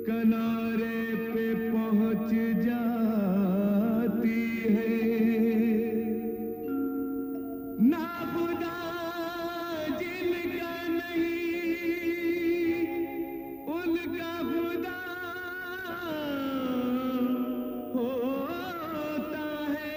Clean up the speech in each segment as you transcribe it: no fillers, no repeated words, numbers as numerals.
किनारे पे पहुंच जाती है। ना खुदा जिनका नहीं उनका खुदा होता है।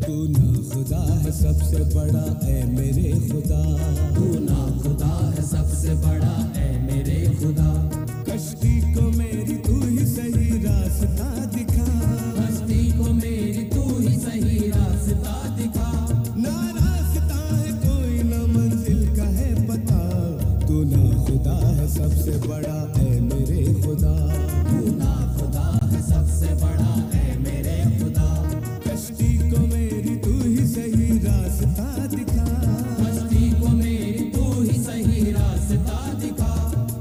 तू ना खुदा है सबसे बड़ा ऐ मेरे खुदा, तू ना खुदा है सबसे बड़ा ऐ मेरे खुदा। कश्ती को मेरी तू ही सही रास्ता दिखा, कश्ती को मेरी तू ही सही रास्ता दिखा। ना रास्ता है कोई ना मंजिल का है पता, तू ना खुदा है सबसे बड़ा ऐ मेरे खुदा। तू ना खुदा है सबसे बड़ा ऐ मेरे खुदा। कश्ती को मेरी तू ही सही रास्ता दिखा, कश्ती को मेरी तू ही सही रास्ता दिखा।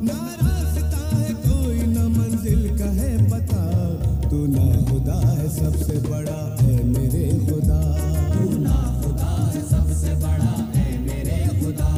ना रास्ता है कोई ना मंजिल का है पता, तू ना खुदा है सबसे बड़ा है मेरे खुदा। तू ना खुदा है सबसे बड़ा ऐ मेरे खुदा।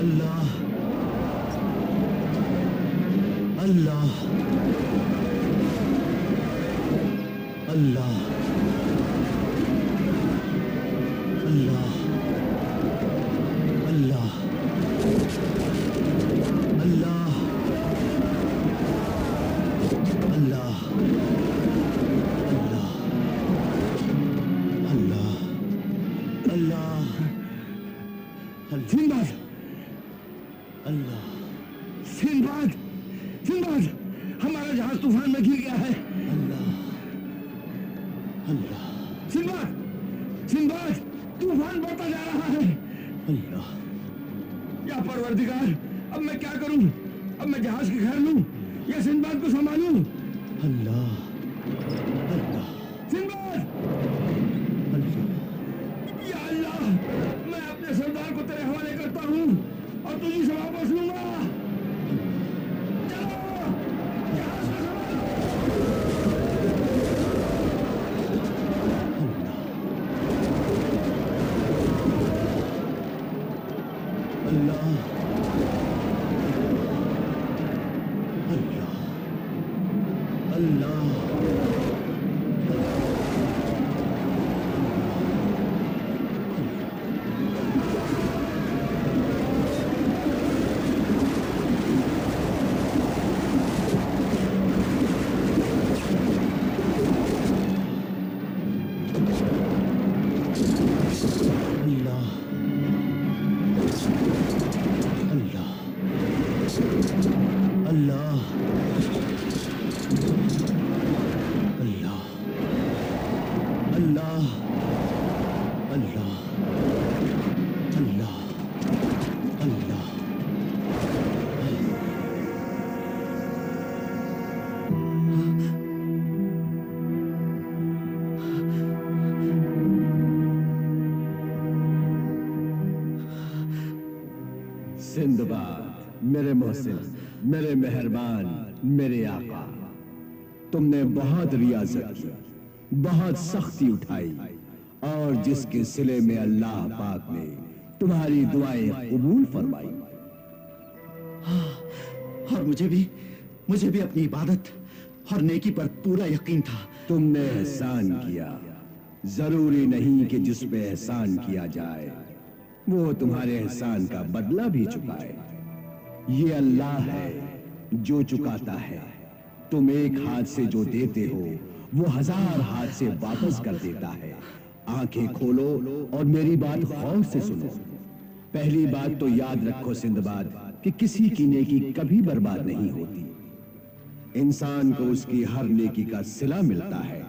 अल्लाह अल्लाह अल्लाह अल्लाह अल्लाह अल्लाह अल्लाह अल्लाह अल्लाह सिंबाद अल्लाह सिंबाद सिंबाद हमारा जहाज तूफान में गिर गया है। अल्लाह अल्लाह सिंबाद सिंबाद तूफान बढ़ता जा रहा है। अल्लाह या परवरदिगार अब मैं क्या करूं? अब मैं जहाज की खैर लूं या सिंबाद को संभालूं? अल्लाह अल्लाह सिंबाद या अल्लाह मैं अपने सरदार को तेरे हवाले करता हूं और तुझी से वापस लूंगा। चलो जहाज को संभालो। अल्लाह अल्लाह अल्लाह अल्लाह अल्लाह अल्लाह अल्लाह सिंदबाद मेरे मोहसिन मेरे मेहरबान मेरे आका, तुमने बहुत रियाजत की, बहुत सख्ती उठाई और जिसके सिले में अल्लाह पाक ने तुम्हारी दुआएं कबूल फरमाई। और मुझे भी अपनी इबादत और नेकी पर पूरा यकीन था। तुमने एहसान किया, जरूरी नहीं कि जिस पे एहसान किया जाए वो तुम्हारे एहसान का बदला भी चुकाए। ये अल्लाह है जो चुकाता है। तुम एक हाथ से जो देते हो वो 1000 हाथ से वापस कर देता है। आंखें खोलो और मेरी बात गौर से सुनो। पहली बात तो याद रखो सिंदबाद कि किसी की नेकी कभी बर्बाद नहीं होती। इंसान को उसकी हर नेकी का सिला मिलता है।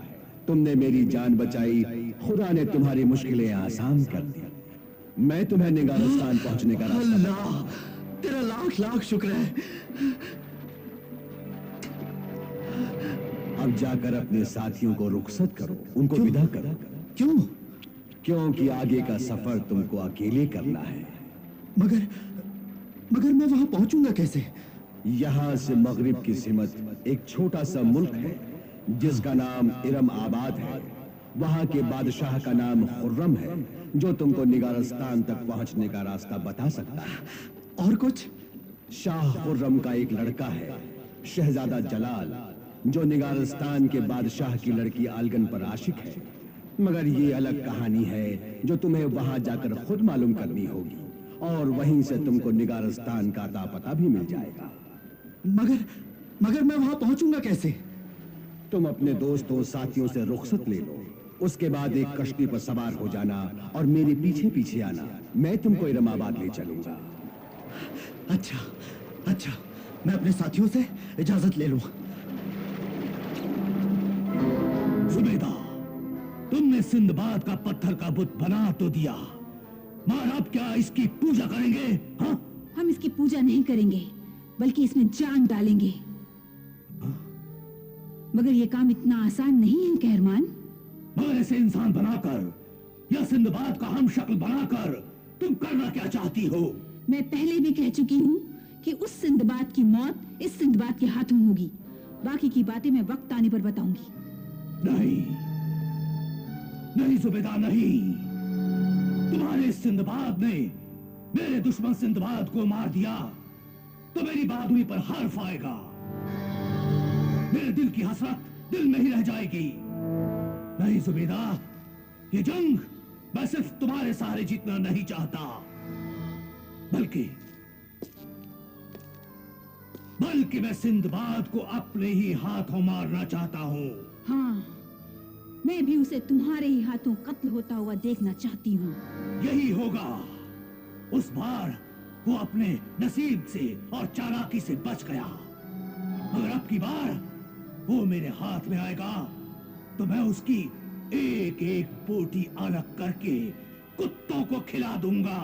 तुमने मेरी जान बचाई, खुदा ने तुम्हारी मुश्किलें आसान कर दी। मैं तुम्हें निगारस्तान पहुंचने का रास्ता अल्लाह तेरा लाख लाख शुक्र है। अब जाकर अपने साथियों को रुखसत करो, उनको विदा करो। क्यों? क्योंकि आगे का सफर तुमको अकेले करना है। मगर मैं वहां पहुंचूंगा कैसे? यहाँ से मगरिब की सिमत एक छोटा सा मुल्क है जिसका नाम इरम आबाद है। वहाँ के बादशाह का नाम खुर्रम है जो तुमको निगारस्तान तक पहुंचने का रास्ता बता सकता है। और कुछ? शाह खुर्रम का एक लड़का है शहजादा जलाल, जो निगारस्तान के बादशाह की लड़की आलगन पर आशिक है। मगर ये अलग कहानी है जो तुम्हें वहां जाकर खुद मालूम करनी होगी और वहीं से तुमको निगारस्तान का अता पता भी मिल जाएगा। मगर मैं वहां पहुंचूंगा कैसे? तुम अपने दोस्तों साथियों से रुखसत ले लो, उसके बाद एक कश्ती पर सवार हो जाना और मेरे पीछे पीछे आना। मैं तुमको इरमाबाद ले चलूंगा। अच्छा, मैं अपने साथियों से इजाजत ले लूं। जुबैदा, तुमने सिंदबाद का पत्थर का बुत बना तो दिया, मगर अब क्या इसकी पूजा करेंगे? हाँ? हम इसकी पूजा नहीं करेंगे बल्कि इसमें जान डालेंगे। मगर ये काम इतना आसान नहीं है कहरमान। मगर इसे इंसान बनाकर या सिंदबाद का हम शक्ल बनाकर तुम करना क्या चाहती हो? मैं पहले भी कह चुकी हूँ कि उस सिंदबाद की मौत इस सिंदबाद के हाथों होगी। बाकी की बातें मैं वक्त आने पर बताऊंगी। नहीं जुबैदा, नहीं। तुम्हारे सिंदबाद ने मेरे दुश्मन सिंदबाद को मार दिया तो मेरी बहादुरी पर हर्फ आएगा। मेरे दिल की हसरत दिल में ही रह जाएगी। नहीं जुबैदा, ये जंग मैं सिर्फ तुम्हारे सहारे जीतना नहीं चाहता, बल्कि मैं सिंदबाद को अपने ही हाथों मारना चाहता हूँ। हाँ, मैं भी उसे तुम्हारे ही हाथों कत्ल होता हुआ देखना चाहती हूँ। यही होगा। उस बार वो अपने नसीब से और चालाकी से बच गया, मगर अब की बार वो मेरे हाथ में आएगा तो मैं उसकी एक एक बोटी अलग करके कुत्तों को खिला दूंगा।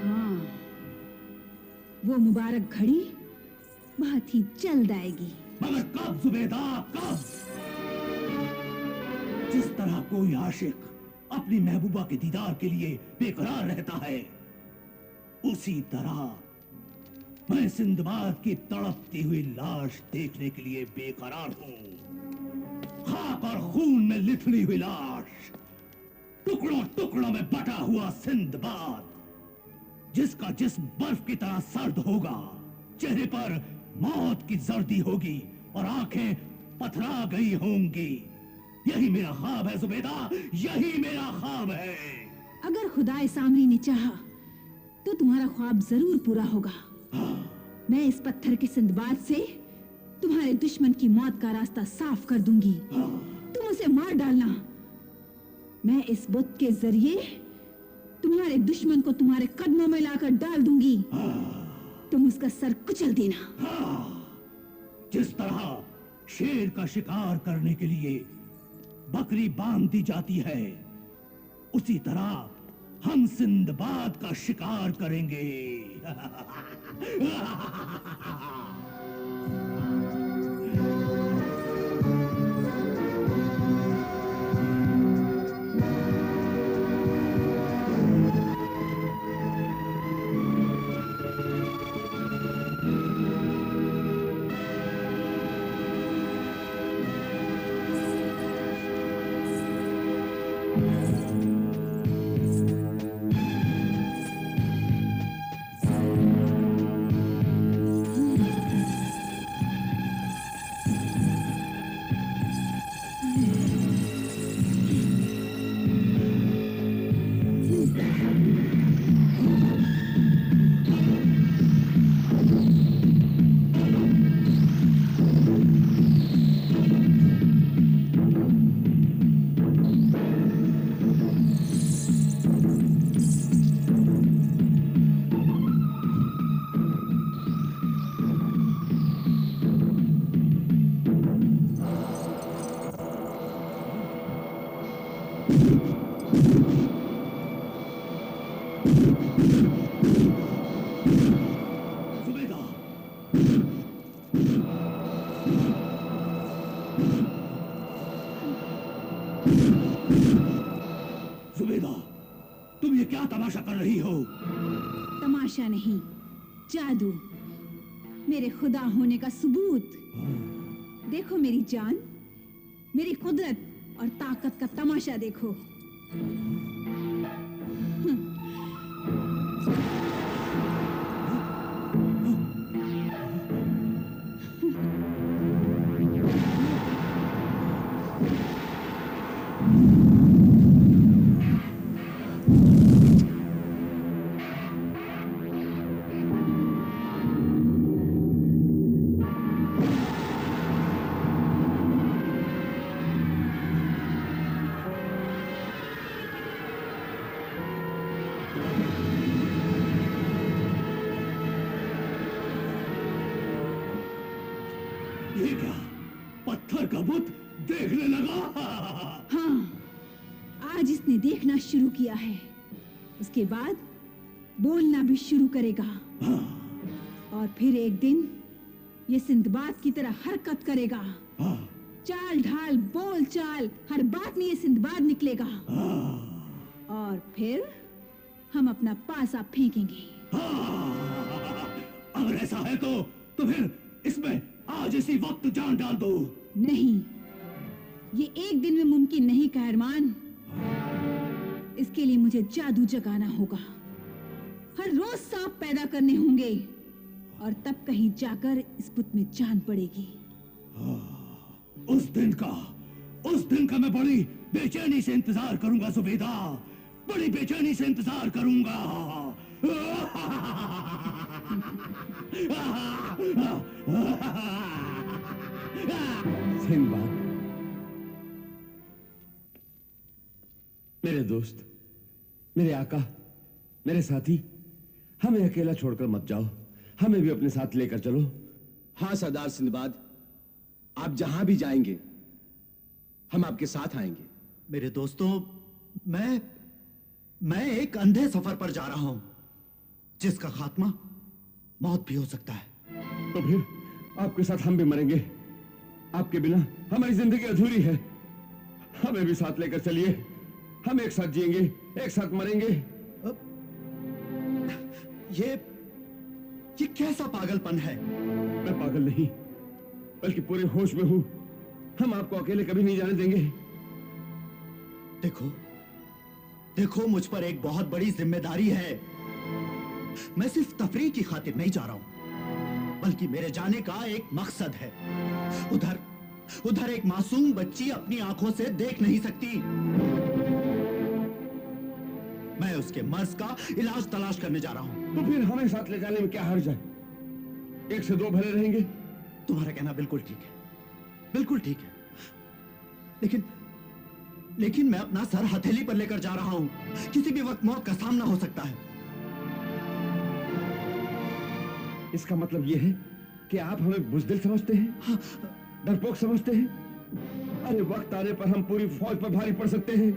हाँ, वो मुबारक घड़ी बहुत ही जल्द आएगी। मगर कब जुबैदा, कब? जिस तरह कोई आशिक अपनी महबूबा के दीदार के लिए बेकरार रहता है, उसी तरह मैं सिंदबाद की तड़पती हुई लाश देखने के लिए बेकरार हूं। खाक और खून में लिथड़ी हुई लाश, टुकड़ों टुकड़ों में बटा हुआ सिंदबाद, जिसका जिस्म बर्फ की तरह सर्द होगा, चेहरे पर मौत की जर्दी होगी और आंखें पथरा गई होंगी। यही मेरा ख्वाब है जुबैदा, यही मेरा ख्वाब है। अगर खुदाए सामरी ने चाहा तो तुम्हारा ख्वाब जरूर पूरा होगा। मैं इस पत्थर के सिंदबाद से तुम्हारे दुश्मन की मौत का रास्ता साफ कर दूंगी। तुम उसे मार डालना। मैं इस बुत के जरिए तुम्हारे दुश्मन को तुम्हारे कदमों में लाकर डाल दूंगी। तुम उसका सर कुचल देना। जिस तरह शेर का शिकार करने के लिए बकरी बांध दी जाती है, उसी तरह हम सिंदबाद का शिकार करेंगे। जुबैदा, तुम ये क्या तमाशा कर रही हो? तमाशा नहीं, जादू, मेरे खुदा होने का सबूत। देखो मेरी जान, मेरी कुदरत और ताकत का तमाशा देखो। ये क्या, पत्थर का बुत देखने लगा? हाँ, आज इसने देखना शुरू किया है, उसके बाद बोलना भी शुरू करेगा। और फिर एक दिन ये सिंदबाद की तरह हरकत करेगा। चाल ढाल बोल चाल हर बात में ये सिंदबाद निकलेगा। और फिर हम अपना पासा फेंकेंगे। अगर ऐसा है तो फिर इसमें आज इसी वक्त जान डाल दो। नहीं, ये एक दिन में मुमकिन नहीं कहरमान। इसके लिए मुझे जादू जगाना होगा। हर रोज सांप पैदा करने होंगे और तब कहीं जाकर इस बुत में जान पड़ेगी। उस दिन का मैं बड़ी बेचैनी से इंतजार करूंगा सुबेदा, बड़ी बेचैनी से इंतजार करूंगा। सिंदबाद, मेरे दोस्त, मेरे आका, मेरे साथी, हमें अकेला छोड़कर मत जाओ, हमें भी अपने साथ लेकर चलो। हाँ सरदार सिंदबाद, आप जहां भी जाएंगे हम आपके साथ आएंगे। मेरे दोस्तों, मैं एक अंधे सफर पर जा रहा हूं जिसका खात्मा मौत भी हो सकता है। तो फिर आपके साथ हम भी मरेंगे। आपके बिना हमारी जिंदगी अधूरी है। हमें भी साथ लेकर चलिए, हम एक साथ जिएंगे, एक साथ मरेंगे। ये कैसा पागलपन है? मैं पागल नहीं, बल्कि पूरे होश में हूं। हम आपको अकेले कभी नहीं जाने देंगे। देखो, मुझ पर एक बहुत बड़ी जिम्मेदारी है। मैं सिर्फ तफरीह की खातिर नहीं जा रहा हूं, बल्कि मेरे जाने का एक मकसद है। उधर एक मासूम बच्ची अपनी आंखों से देख नहीं सकती। मैं उसके मर्ज का इलाज तलाश करने जा रहा हूं। तो फिर हमें साथ ले जाने में क्या हर्ज है? एक से दो भले रहेंगे। तुम्हारा कहना बिल्कुल ठीक है, बिल्कुल ठीक है। लेकिन मैं अपना सर हथेली पर लेकर जा रहा हूं। किसी भी वक्त मौत का सामना हो सकता है। इसका मतलब यह है कि आप हमें बुज़दिल समझते हैं, डरपोक समझते हैं। अरे वक्त आने पर हम पूरी फौज पर भारी पड़ सकते हैं।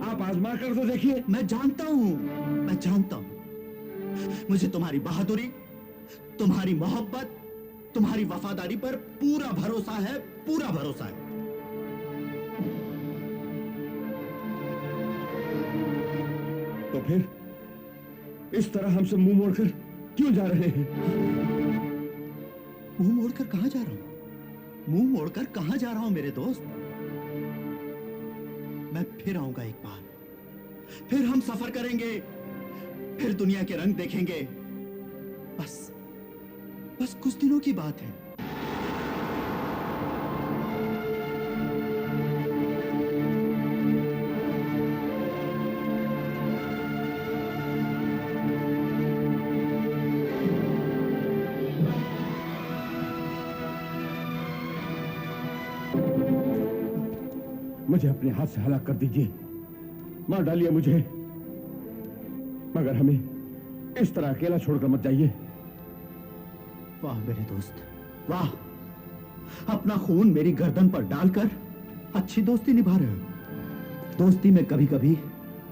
आप आजमा कर तो देखिए। मैं जानता हूं। मुझे तुम्हारी बहादुरी, तुम्हारी मोहब्बत, तुम्हारी वफादारी पर पूरा भरोसा है। तो फिर इस तरह हमसे मुंह मोड़कर क्यों जा रहे हैं? मुंह मोड़कर कहां जा रहा हूं? मुंह मोड़कर कहां जा रहा हूं मेरे दोस्त? मैं फिर आऊंगा एक बार, फिर हम सफर करेंगे, फिर दुनिया के रंग देखेंगे। बस कुछ दिनों की बात है। मुझे अपने हाथ से हलाक कर दीजिए, मार डालिए मुझे, मगर हमें इस तरह अकेला छोड़कर मत जाइए। वाह मेरे दोस्त, वाह! अपना खून मेरी गर्दन पर डालकर अच्छी दोस्ती निभा रहे हो। दोस्ती में कभी कभी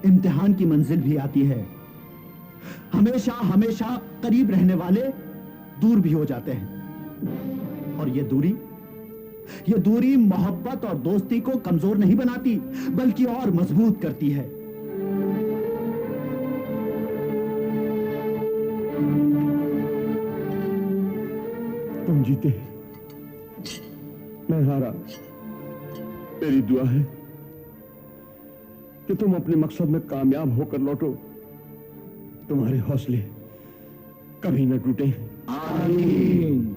इम्तिहान की मंजिल भी आती है। हमेशा करीब रहने वाले दूर भी हो जाते हैं, और ये दूरी मोहब्बत और दोस्ती को कमजोर नहीं बनाती, बल्कि और मजबूत करती है। तुम जीते, मैं हारा। मेरी दुआ है कि तुम अपने मकसद में कामयाब होकर लौटो। तुम्हारे हौसले कभी न टूटे। आमीन।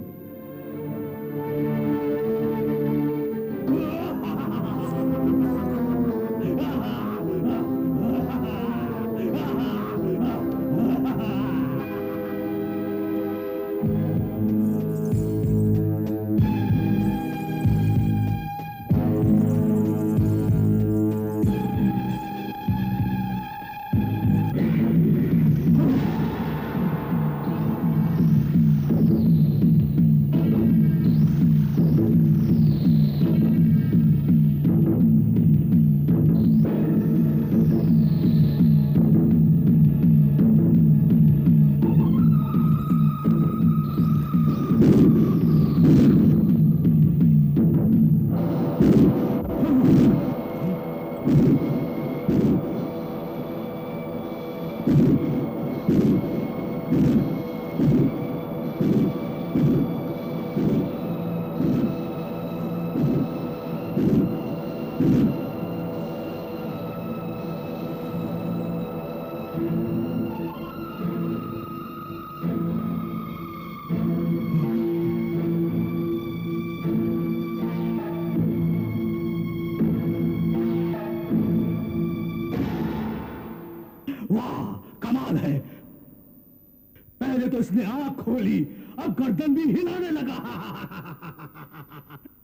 पहले तो इसने आंख खोली, अब गर्दन भी हिलाने लगा।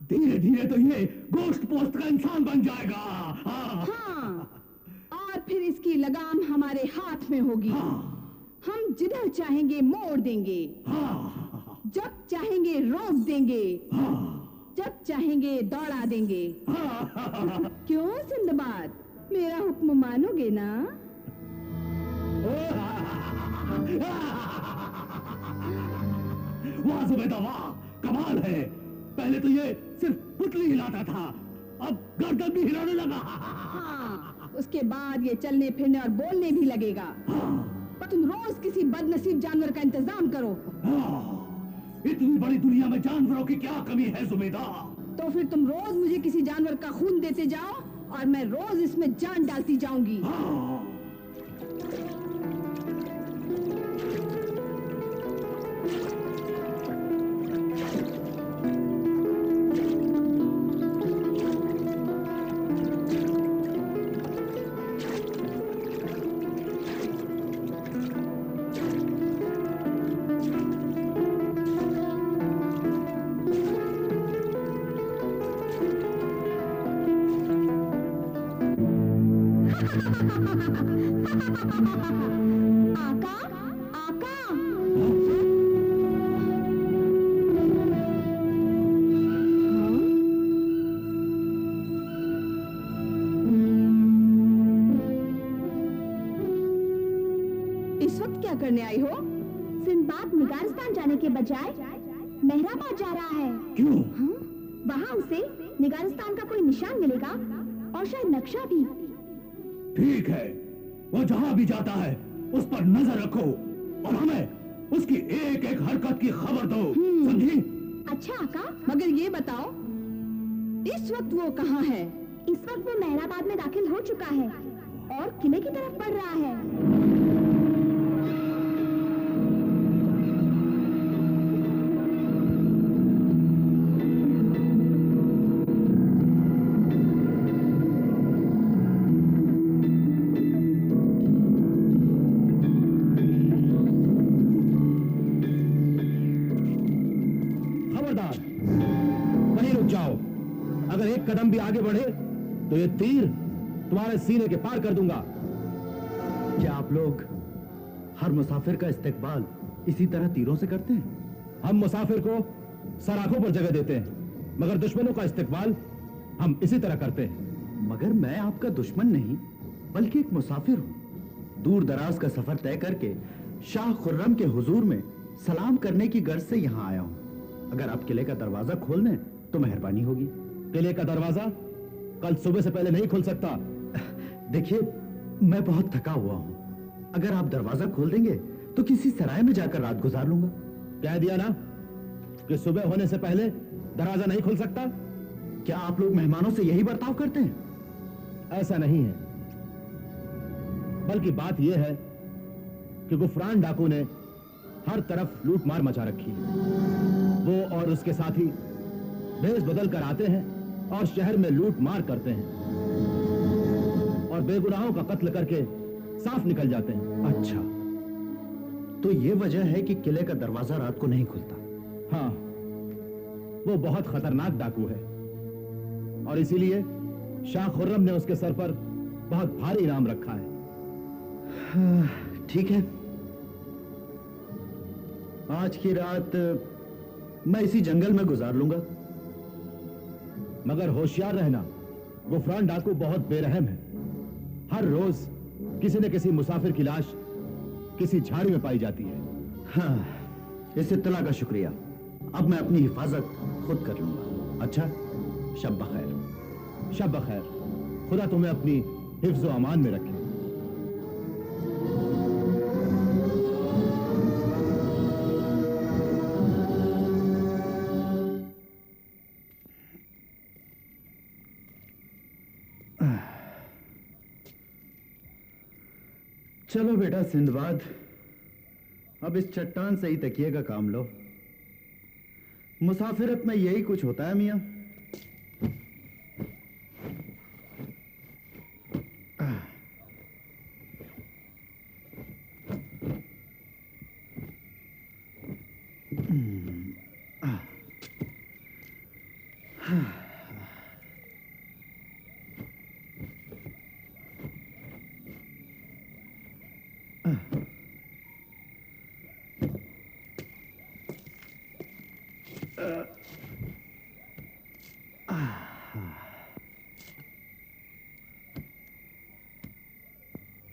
धीरे धीरे तो ये गोश्त पोस्ट का इंसान बन जाएगा। हाँ, और फिर इसकी लगाम हमारे हाथ में होगी। हम जिधर चाहेंगे मोड़ देंगे, जब चाहेंगे रोक देंगे, जब चाहेंगे दौड़ा देंगे। क्यों सिंदबाद, मेरा हुक्म मानोगे ना? वाह जुबैदा वाह, कमाल है। पहले तो ये सिर्फ पुतली हिलाता था, अब गर्दन भी हिलाने लगा। हाँ, उसके बाद ये चलने फिरने और बोलने भी लगेगा। पर तुम रोज किसी बदनसीब जानवर का इंतजाम करो। इतनी बड़ी दुनिया में जानवरों की क्या कमी है जुबैदा? तो फिर तुम रोज मुझे किसी जानवर का खून देते जाओ और मैं रोज इसमें जान डालती जाऊंगी। आका, आका। इस वक्त क्या करने आई हो? सिंदबाद निगारिस्तान जाने के बजाय मेहराबाद जा रहा है। क्यों? वहाँ उसे निगारिस्तान का कोई निशान मिलेगा और शायद नक्शा भी। ठीक है, वो जहां भी जाता है उस पर नजर रखो और हमें उसकी एक एक हरकत की खबर दो, समझी? अच्छा आका। मगर ये बताओ, इस वक्त वो कहाँ है? इस वक्त वो मेहराबाद में दाखिल हो चुका है और किले की तरफ बढ़ रहा है। अगर एक कदम भी आगे बढ़े तो ये तीर तुम्हारे सीने के पार कर दूंगा। क्या आप लोग हर मुसाफिर का इस्तकबाल इसी तरह तीरों से करते हैं? हम मुसाफिर को सराखों पर जगह देते हैं, मगर दुश्मनों का इस्तकबाल हम इसी तरह करते हैं। मगर मैं आपका दुश्मन नहीं, बल्कि एक मुसाफिर हूं। दूर दराज का सफर तय करके शाह खुर्रम के हुजूर में सलाम करने की गर्ज से यहाँ आया हूं। अगर आप किले का दरवाजा खोल दें तो मेहरबानी होगी। किले का दरवाजा कल सुबह से पहले नहीं खुल सकता। देखिए, मैं बहुत थका हुआ हूं। अगर आप दरवाजा खोल देंगे तो किसी सराय में जाकर रात गुजार लूंगा। कह दिया ना कि सुबह होने से पहले दरवाजा नहीं खुल सकता। क्या आप लोग मेहमानों से यही बर्ताव करते हैं? ऐसा नहीं है, बल्कि बात यह है कि गुफरान डाकू ने हर तरफ लूट मार मचा रखी है। वो और उसके साथी भेष बदल कर आते हैं और शहर में लूट मार करते हैं और बेगुनाहों का कत्ल करके साफ निकल जाते हैं। अच्छा, तो ये वजह है कि किले का दरवाजा रात को नहीं खुलता। हाँ, वो बहुत खतरनाक डाकू है और इसीलिए शाह खुर्रम ने उसके सर पर बहुत भारी इनाम रखा है। ठीक है, आज की रात मैं इसी जंगल में गुजार लूंगा। मगर होशियार रहना, गुफरान डाकू बहुत बेरहम है। हर रोज किसी न किसी मुसाफिर की लाश किसी झाड़ी में पाई जाती है। हाँ, इस इत्तला का शुक्रिया। अब मैं अपनी हिफाजत खुद कर लूंगा। अच्छा, शब बखैर। शब बखैर। खुदा तुम्हें अपनी हिफ्ज़ व अमान में रखे। चलो बेटा सिंदबाद, अब इस चट्टान से ही तकिए का काम लो। मुसाफिरत में यही कुछ होता है मियां।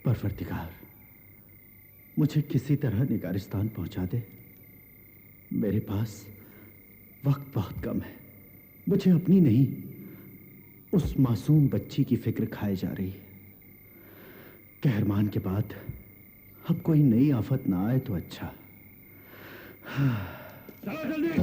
परवरदिगार, मुझे किसी तरह निगारिस्तान पहुंचा दे। मेरे पास वक्त बहुत कम है। मुझे अपनी नहीं, उस मासूम बच्ची की फिक्र खाए जा रही है। कहरमान के बाद अब कोई नई आफत ना आए तो अच्छा। चलो जल्दी, चलो।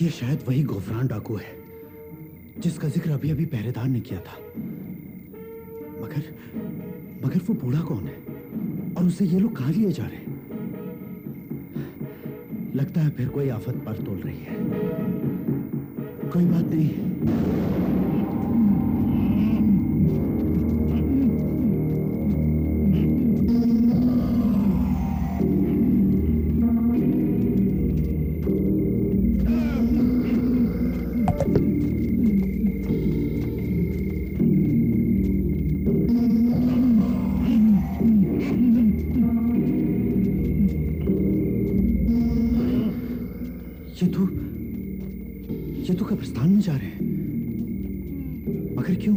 ये शायद वही गोफरान डाकू है जिसका जिक्र अभी अभी पहरेदार ने किया था। मगर वो बूढ़ा कौन है और उसे ये लोग कहां लिए जा रहे हैं? लगता है फिर कोई आफत पर तोल रही है। कोई बात नहीं। ये तो कब्रिस्तान में जा रहे हैं, मगर क्यों?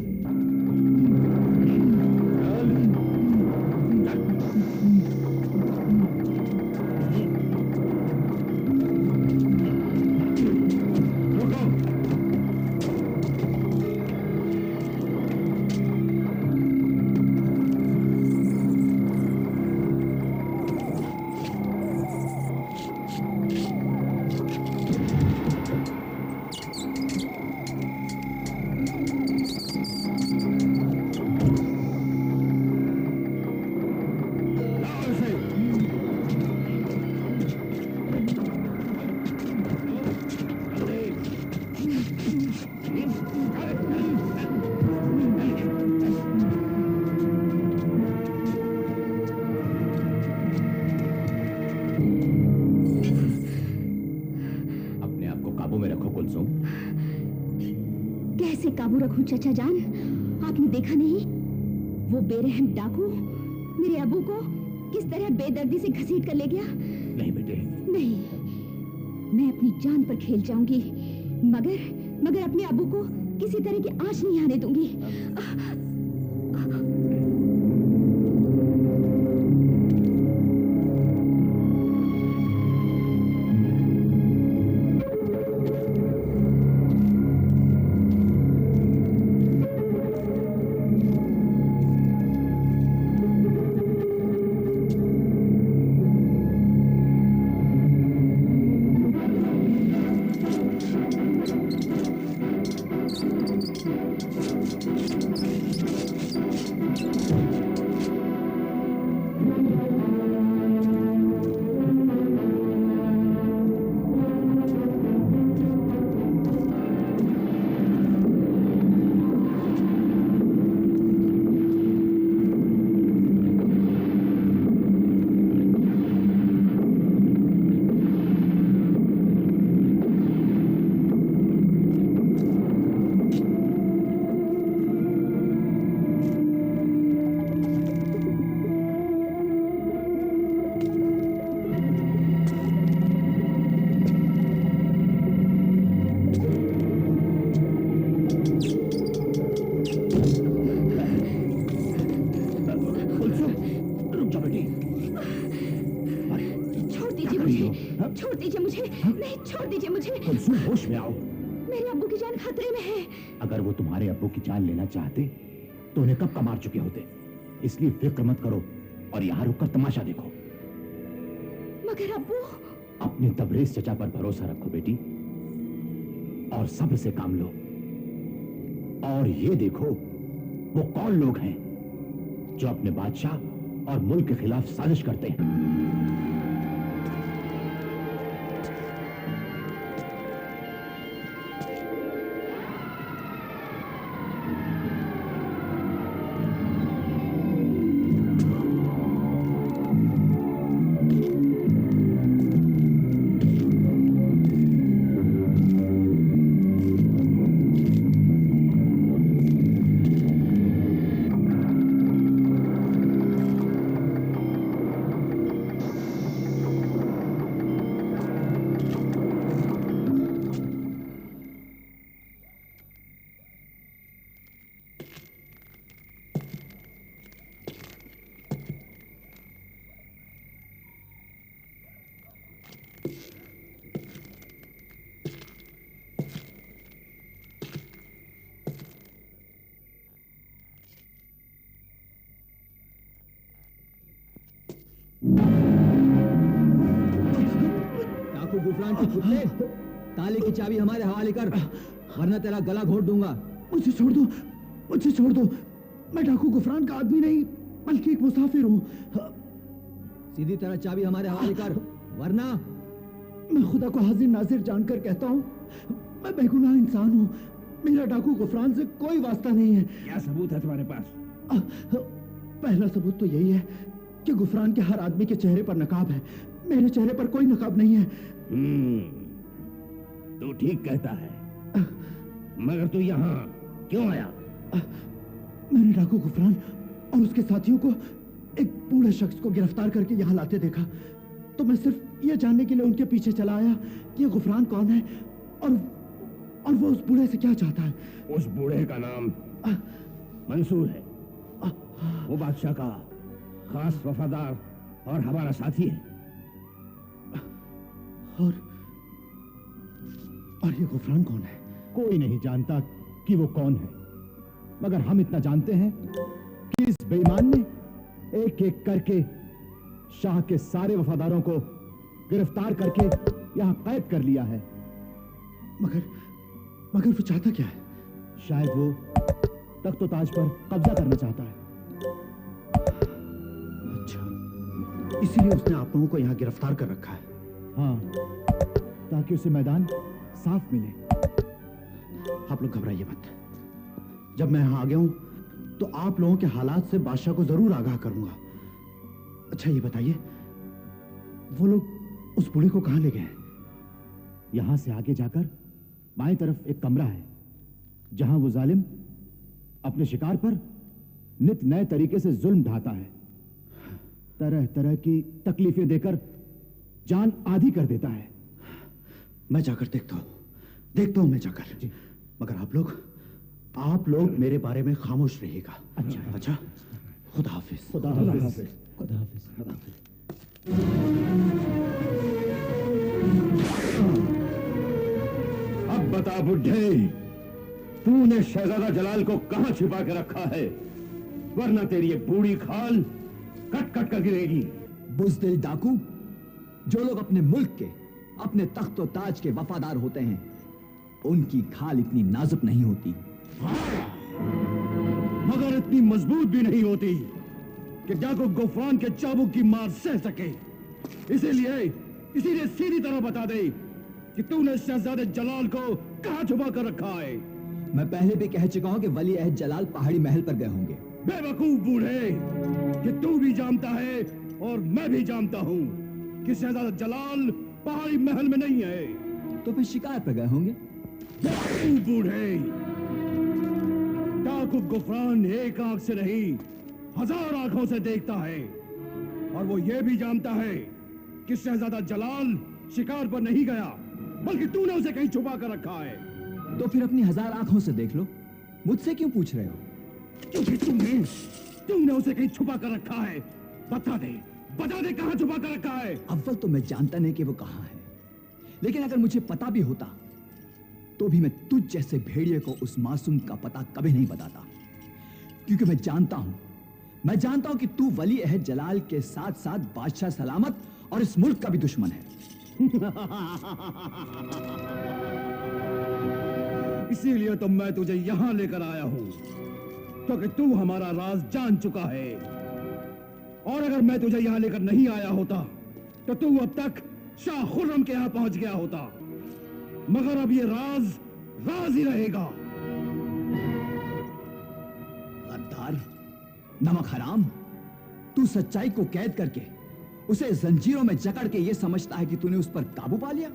कैसे काबू रखूं चचा जान? आपने देखा नहीं वो बेरहम डाकू मेरे अबू को किस तरह बेदर्दी से घसीट कर ले गया? नहीं बेटे, नहीं, मैं अपनी जान पर खेल जाऊंगी, मगर अपने अबू को किसी तरह की आंच नहीं आने दूंगी। छोड़ दीजिए मुझे, नहीं छोड़ दीजिए मुझे। कुलसुम होश में आओ। मेरे अब्बू की जान खतरे में है। अगर वो तुम्हारे अब्बू की जान लेना चाहते तो उन्हें कब का मार चुके होते। इसलिए फिक्र मत करो और यहाँ रुककर तमाशा देखो। मगर अब्बू। अपने तबरेज चचा पर भरोसा रखो बेटी। और सब्र से काम लो। और ये देखो वो कौन लोग हैं जो अपने बादशाह और मुल्क के खिलाफ साजिश करते हैं। गुफरान के पुतले, ताले की चाबी हमारे हवाले कर, वरना तेरा गला घोट दूंगा। मुझे छोड़ दो, मुझे छोड़ दो। मैं डाकू गुफरान का आदमी नहीं बल्कि एक मुसाफिर हूँ। सीधी तरह चाबी हमारे हवाले कर, वरना मैं खुदा को हाजिर नाजिर जानकर कहता हूँ, मैं बेगुनाह इंसान हूँ। मेरा डाकू गुफरान से कोई वास्ता नहीं है। क्या सबूत है तुम्हारे पास? पहला सबूत तो यही है कि गुफरान के हर आदमी के चेहरे पर नकाब है। मेरे चेहरे पर कोई नकाब नहीं है। तू ठीक कहता है, मगर तू यहाँ क्यों आया? मैंने डाकू गुफरान और उसके साथियों को एक बूढ़े शख्स को गिरफ्तार करके यहाँ लाते देखा, तो मैं सिर्फ ये जानने के लिए उनके पीछे चला आया कि ये गुफरान कौन है और वो उस बूढ़े से क्या चाहता है। उस बूढ़े का नाम मंसूर है। वो बादशाह का खास वफादार और हमारा साथी है। और ये गुफरान कौन है? कोई नहीं जानता कि वो कौन है, मगर हम इतना जानते हैं कि इस बेईमान ने एक एक करके शाह के सारे वफादारों को गिरफ्तार करके यहां कैद कर लिया है। मगर वो चाहता क्या है? शायद वो तख्त ताज पर कब्जा करना चाहता है। अच्छा, इसीलिए उसने आप लोगों को यहाँ गिरफ्तार कर रखा है। हाँ, ताकि उसे मैदान साफ मिले। आप लोग घबराइए मत। जब मैं यहाँ आ गया हूँ तो आप लोगों के हालात से बादशाह को जरूर आगाह करूंगा। अच्छा ये बताइए, वो लोग उस बूढ़े को कहाँ ले गए हैं? यहां से आगे जाकर बाएं तरफ एक कमरा है, जहां वो जालिम अपने शिकार पर नित नए तरीके से जुल्म ढाता है। तरह तरह की तकलीफें देकर जान आधी कर देता है। मैं जाकर देखता हूं मैं जाकर। मगर आप लोग मेरे बारे में खामोश रहिएगा। अच्छा, खुदा हाफिज। खुदा हाफिज। खुदा हाफिज। अब बता बुढ़े, तूने शहजादा जलाल को कहां छिपा के रखा है, वरना तेरी ये बूढ़ी खाल कट कट कर गिरेगी। बुज़दिल डाकू, जो लोग अपने मुल्क के, अपने तख्त और ताज के वफादार होते हैं, उनकी खाल इतनी नाजुक नहीं होती। मगर इतनी मजबूत भी नहीं होती कि डाकू गुफरान के चाबुक की मार सह सके। इसीलिए सीधी तरह बता दे कि तूने शहजादे जलाल को कहां छुपा कर रखा है। मैं पहले भी कह चुका हूं कि वली अहद जलाल पहाड़ी महल पर गए होंगे। बेवकूफ बूढ़े, कि तू भी जानता है और मैं भी जानता हूं कि शहजादा जलाल पहाड़ी महल में नहीं है। तो फिर शिकार पर गए होंगे। बेवकूफ बूढ़े, डाकू गुफरान एक आंख से नहीं 1000 आंखों से देखता है, और वो ये भी जानता है कि शहजादा जलाल शिकार पर नहीं गया, बल्कि तूने उसे कहीं छुपा कर रखा है। तो फिर अपनी 1000 आंखों से देख लो, मुझसे क्यों पूछ रहे हो? क्योंकि तूने उसे कहीं छुपा कर रखा है। बता दे कहां छुपा कर रखा है। अव्वल तो मैं जानता नहीं कि वो कहां है, लेकिन अगर मुझे पता भी होता तो भी मैं तुझ जैसे भेड़िए को उस मासूम का पता कभी नहीं बताता, क्योंकि मैं जानता हूं कि तू वली अहद जलाल के साथ साथ बादशाह सलामत और इस मुल्क का भी दुश्मन है। इसीलिए तो मैं तुझे यहां लेकर आया हूं, क्योंकि तू हमारा राज जान चुका है। और अगर मैं तुझे यहां लेकर नहीं आया होता तो तू अब तक शाह खुर्रम के यहां पहुंच गया होता। मगर अब ये राज राज ही रहेगा। गद्दार, नमक हराम, तू सच्चाई को कैद करके उसे जंजीरों में जकड़ के ये समझता है कि तूने उस पर काबू पा लिया।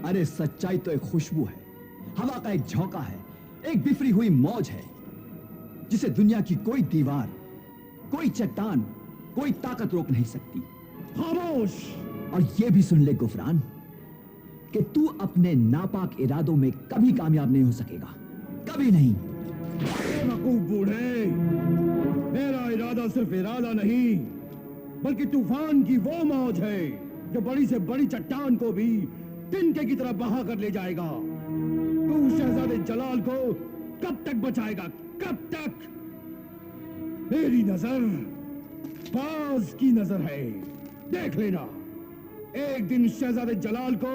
अरे सच्चाई तो एक खुशबू है, हवा का एक झोंका है, एक बिफरी हुई मौज है जिसे दुनिया की कोई दीवार, कोई चट्टान, कोई ताकत रोक नहीं सकती। खामोश! और ये भी सुन ले गुफरान कि तू अपने नापाक इरादों में कभी कामयाब नहीं हो सकेगा, कभी नहीं। बेवकूफ बूढ़े, मेरा इरादा सिर्फ इरादा नहीं बल्कि तूफान की वो मौज है जो बड़ी से बड़ी चट्टान को भी तिनके की तरह बहा कर ले जाएगा। तू शहजादे जलाल को कब तक बचाएगा, कब तक? मेरी नजर बाज की नजर है, देख लेना। एक दिन शहजादे जलाल को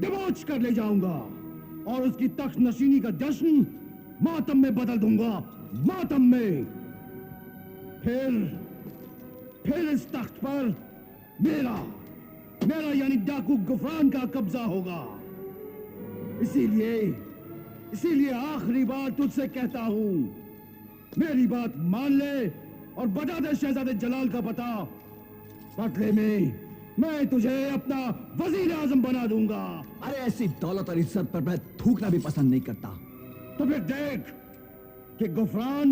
डिबोच कर ले जाऊंगा और उसकी तख्त नशीनी का जश्न मातम में बदल दूंगा, मातम में। फिर इस तख्त पर मेरा यानी डाकू गुफरान का कब्जा होगा। इसीलिए आखिरी बार तुझसे कहता हूं, मेरी बात मान ले और बता दे शहजादे जलाल का पता। बदले में मैं तुझे अपना वजीर आजम बना दूंगा। अरे ऐसी दौलत और इज्जत पर मैं थूकना भी पसंद नहीं करता। तो फिर देख कि गुफरान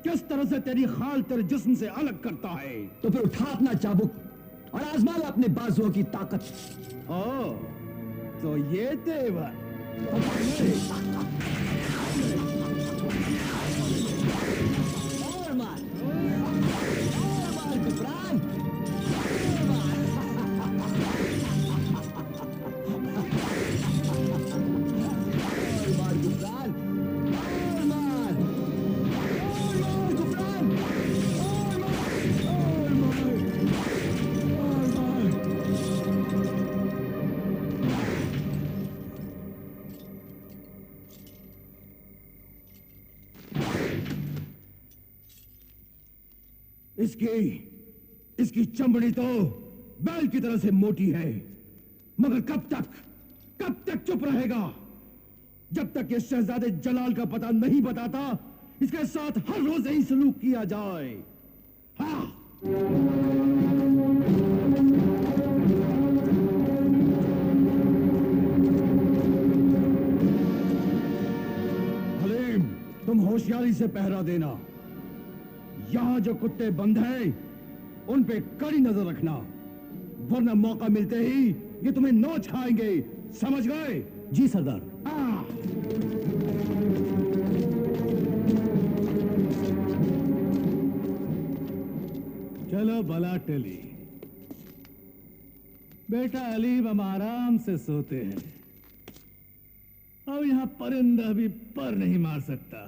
किस तरह से तेरी खाल तेरे जिस्म से अलग करता है। तो फिर उठा अपना चाबुक और आजमा ले अपने बाजुओं की ताकत। तो ये तेवर और मार गुफरान। इसकी चमड़ी तो बैल की तरह से मोटी है, मगर कब तक चुप रहेगा? जब तक ये शहजादे जलाल का पता नहीं बताता, इसके साथ हर रोज यही सलूक किया जाए। हाँ। हलीम, तुम होशियारी से पहरा देना। यहां जो कुत्ते बंद हैं, उन पे कड़ी नजर रखना, वरना मौका मिलते ही ये तुम्हें नोच खाएंगे। समझ गए? जी सरदार। चलो भला टली। बेटा अलीम, हम आराम से सोते हैं। अब यहां परिंदा भी पर नहीं मार सकता।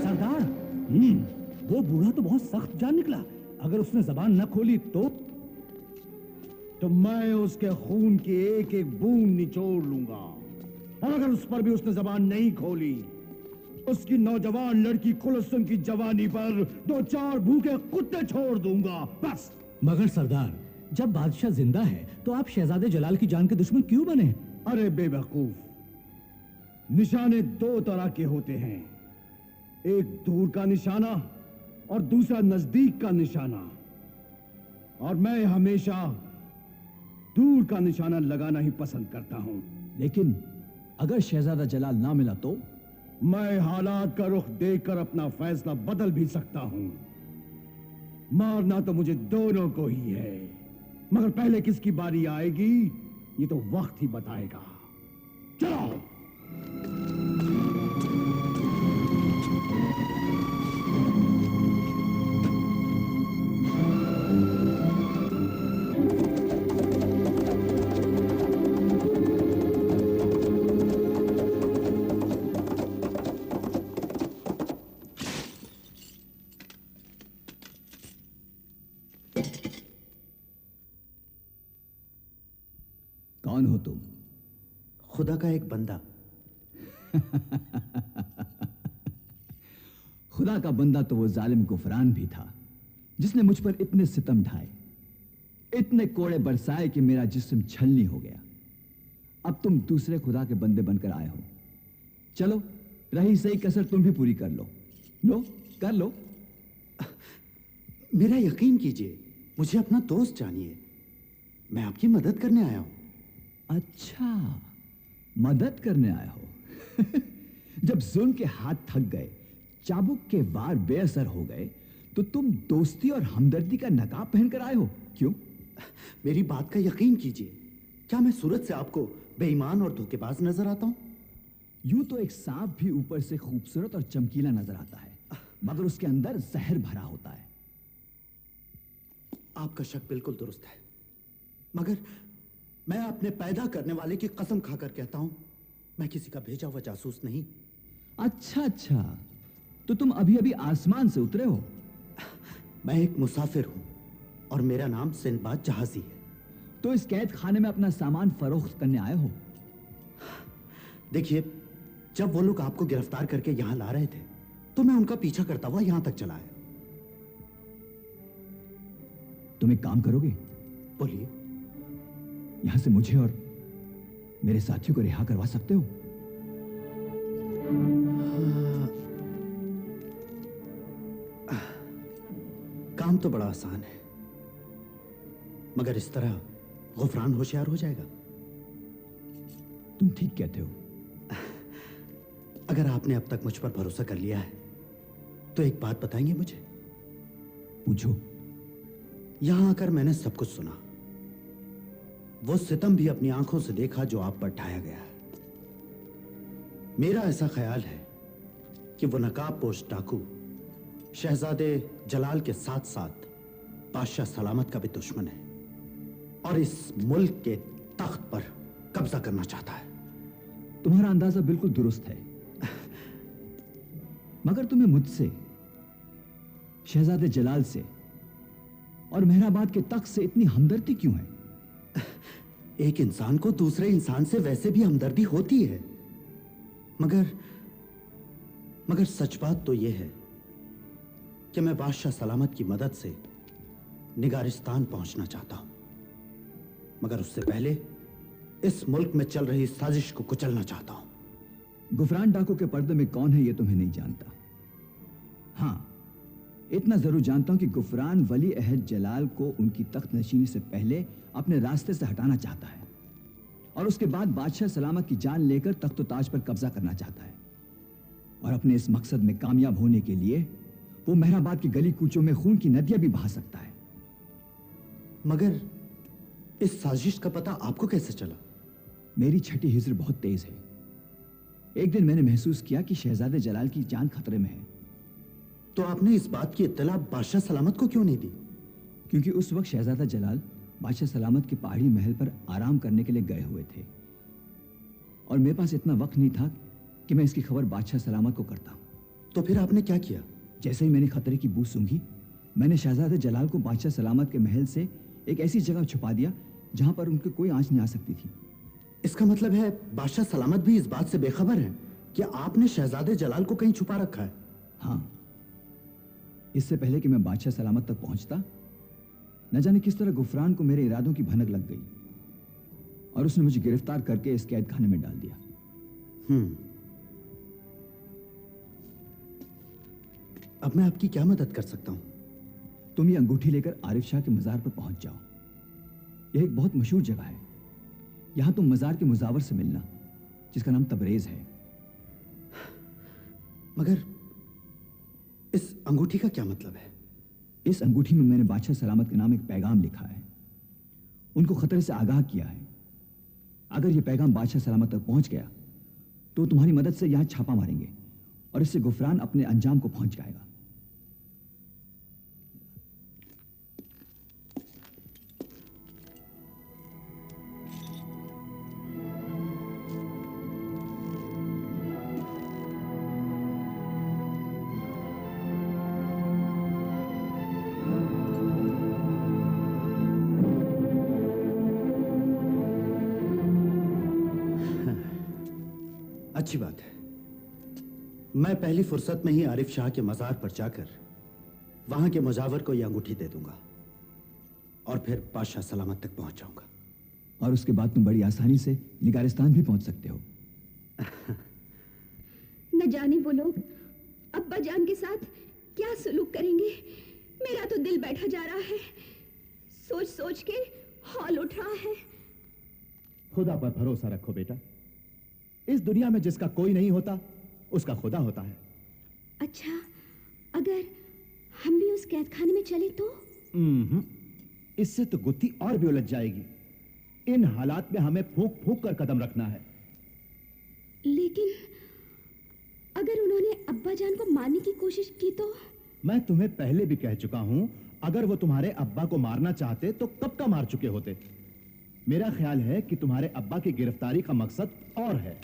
सरदार, वो बूढ़ा तो बहुत सख्त जान निकला। अगर उसने जबान न खोली तो मैं उसके खून की एक एक बूंद निचोड़ लूंगा, और अगर उस पर भी उसने जबान नहीं खोली, उसकी नौजवान लड़की कुलसुम की जवानी पर 2-4 भूखे कुत्ते छोड़ दूंगा, बस। मगर सरदार, जब बादशाह जिंदा है तो आप शहजादे जलाल की जान के दुश्मन क्यों बने? अरे बेवकूफ, निशाने 2 तरह के होते हैं, एक दूर का निशाना और दूसरा नजदीक का निशाना, और मैं हमेशा दूर का निशाना लगाना ही पसंद करता हूं। लेकिन अगर शहजादा जलाल ना मिला तो? मैं हालात का रुख देखकर अपना फैसला बदल भी सकता हूं। मारना तो मुझे दोनों को ही है, मगर पहले किसकी बारी आएगी ये तो वक्त ही बताएगा। चलो। कौन हो तुम? खुदा का एक बंदा। खुदा का बंदा तो वो जालिम गुफरान भी था, जिसने मुझ पर इतने सितम ढाए, इतने कोड़े बरसाए कि मेरा जिस्म छलनी हो गया। अब तुम दूसरे खुदा के बंदे बनकर आए हो। चलो, रही सही कसर तुम भी पूरी कर लो। लो, कर लो। मेरा यकीन कीजिए, मुझे अपना दोस्त जानिए। मैं आपकी मदद करने आया हूं। अच्छा, मदद करने आया हो। जब जुल्म के हाथ थक गए, चाबुक के वार बेअसर हो गए, तो तुम दोस्ती और हमदर्दी का नकाब पहनकर आए हो। क्यों? मेरी बात का यकीन कीजिए, क्या मैं सूरत से आपको बेईमान और धोखेबाज नजर आता हूं? यूं तो एक सांप भी ऊपर से खूबसूरत और चमकीला नजर आता है, मगर उसके अंदर जहर भरा होता है। आपका शक बिल्कुल दुरुस्त है, मगर मैं अपने पैदा करने वाले की कसम खाकर कहता हूं, मैं किसी का भेजा हुआ जासूस नहीं। अच्छा अच्छा, तो तुम अभी अभी आसमान से उतरे हो? मैं एक मुसाफिर हूं और मेरा नाम सिंदबाद जहाजी है। तो इस कैद खाने में अपना सामान फरोख्त करने आए हो? देखिए, जब वो लोग आपको गिरफ्तार करके यहां ला रहे थे, तो मैं उनका पीछा करता हुआ यहां तक चला आया। तुम एक काम करोगे? बोलिए। यहां से मुझे और मेरे साथियों को रिहा करवा सकते हो? काम तो बड़ा आसान है, मगर इस तरह गुफरान होशियार हो जाएगा। तुम ठीक कहते हो। अगर आपने अब तक मुझ पर भरोसा कर लिया है, तो एक बात बताएंगे मुझे? पूछो। यहां आकर मैंने सब कुछ सुना, वो सितम भी अपनी आंखों से देखा जो आप पर ढाया गया है। मेरा ऐसा ख्याल है कि वो नकाबपोश डाकू शहजादे जलाल के साथ साथ बादशाह सलामत का भी दुश्मन है, और इस मुल्क के तख्त पर कब्जा करना चाहता है। तुम्हारा अंदाजा बिल्कुल दुरुस्त है, मगर तुम्हें मुझसे, शहजादे जलाल से और मेहराबाद के तख्त से इतनी हमदर्दी क्यों है? एक इंसान को दूसरे इंसान से वैसे भी हमदर्दी होती है, मगर सच बात तो यह है कि मैं बादशाह सलामत की मदद से निगारिस्तान पहुंचना चाहता हूं, मगर उससे पहले इस मुल्क में चल रही साजिश को कुचलना चाहता हूं। गुफरान डाकू के पर्दे में कौन है, यह तुम्हें नहीं जानता। हां, इतना जरूर जानता हूं कि गुफरान वली अहद जलाल को उनकी तख्त नशीनी से पहले अपने रास्ते से हटाना चाहता है, और उसके बाद बादशाह सलामत की जान लेकर तख्त ताज पर कब्जा करना चाहता है। और अपने इस मकसद में कामयाब होने के लिए वो मेहराबाद की गली कूचों में खून की नदियां भी बहा सकता है। इस साजिश का पता आपको कैसे चला? मेरी छठी हिज्र बहुत तेज है। एक दिन मैंने महसूस किया कि शहजादे जलाल की जान खतरे में है। तो आपने इस बात की इत्तला बादशाह सलामत को क्यों नहीं दी? क्योंकि उस वक्त शहजादा जलाल बादशाह सलामत के पहाड़ी महल पर आराम करने के लिए गए हुए थे और मेरे पास इतना वक्त नहीं था कि मैं इसकी खबर बादशाह सलामत को करता। तो फिर आपने क्या किया? जैसे ही मैंने खतरे की बू सूंघी, मैंने शहजादे जलाल को बादशाह सलामत के महल से एक ऐसी जगह छुपा दिया जहां पर उनकी कोई आंच नहीं आ सकती थी। इसका मतलब है बादशाह सलामत भी इस बात से बेखबर है कि आपने शहजादे जलाल को कहीं छुपा रखा है? हाँ, इससे पहले कि मैं बादशाह सलामत तक पहुंचता, न जाने किस तरह गुफरान को मेरे इरादों की भनक लग गई और उसने मुझे गिरफ्तार करके इस कैद खाने में डाल दिया। अब मैं आपकी क्या मदद कर सकता हूं? तुम ये अंगूठी लेकर आरिफ शाह के मजार पर पहुंच जाओ। यह एक बहुत मशहूर जगह है। यहां तुम मजार के मुजावर से मिलना, जिसका नाम तबरेज है। मगर इस अंगूठी का क्या मतलब है? इस अंगूठी में मैंने बादशाह सलामत के नाम एक पैगाम लिखा है। उनको खतरे से आगाह किया है। अगर यह पैगाम बादशाह सलामत तक पहुंच गया तो तुम्हारी मदद से यहां छापा मारेंगे और इससे गुफरान अपने अंजाम को पहुंच जाएगा। अच्छी बात है। मैं पहली फुर्सत में ही आरिफ शाह के मजार पर जाकर वहां के मुजावर को यह अंगूठी दे दूंगा और फिर बादशाह सलामत तक पहुंच जाऊंगा। और उसके बाद तुम बड़ी आसानी से निगारिस्तान भी पहुंच सकते हो। न जाने वो लोग अब्बा जान के साथ क्या सलूक करेंगे। मेरा तो दिल बैठा जा रहा है। सोच सोच के हौल उठ रहा है। खुदा पर भरोसा रखो बेटा। इस दुनिया में जिसका कोई नहीं होता उसका खुदा होता है। अच्छा, अगर हम भी उस कैद खाने में चले तो? इससे तो गुत्थी और भी उलझ जाएगी। इन हालात में हमें फूंक फूंक कर कदम रखना है। लेकिन अगर उन्होंने अब्बा जान को मारने की कोशिश की तो? मैं तुम्हें पहले भी कह चुका हूं, अगर वो तुम्हारे अब्बा को मारना चाहते तो कब का मार चुके होते। मेरा ख्याल है कि तुम्हारे अब्बा की गिरफ्तारी का मकसद और है।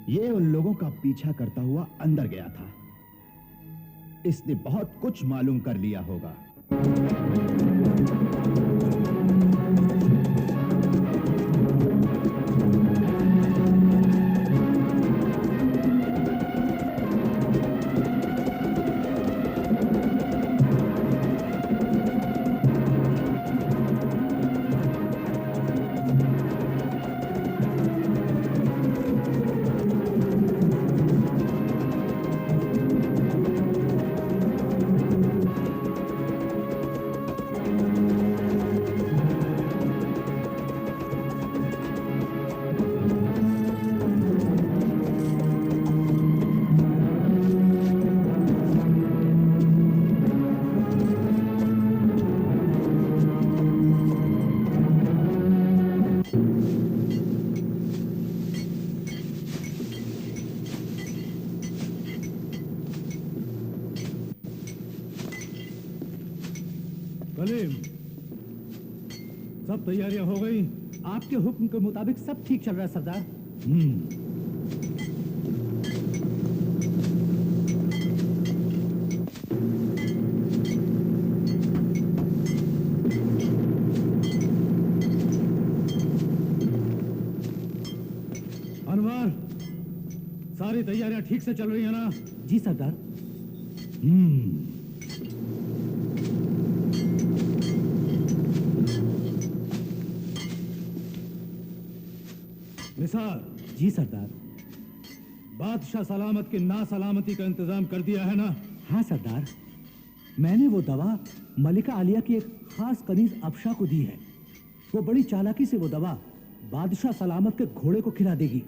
ये उन लोगों का पीछा करता हुआ अंदर गया था। इसने बहुत कुछ मालूम कर लिया होगा। सब तैयारियां हो गई? आपके हुक्म के मुताबिक सब ठीक चल रहा है सरदार। अनवर, सारी तैयारियां ठीक से चल रही है ना? जी सरदार। निसार। जी सरदार। बादशाह सलामत की नासलामती का इंतजाम कर दिया है ना? हाँ सरदार, मैंने वो दवा मलिका आलिया की एक खास कनीज अफशा को दी है। वो बड़ी चालाकी से वो दवा बादशाह सलामत के घोड़े को खिला देगी।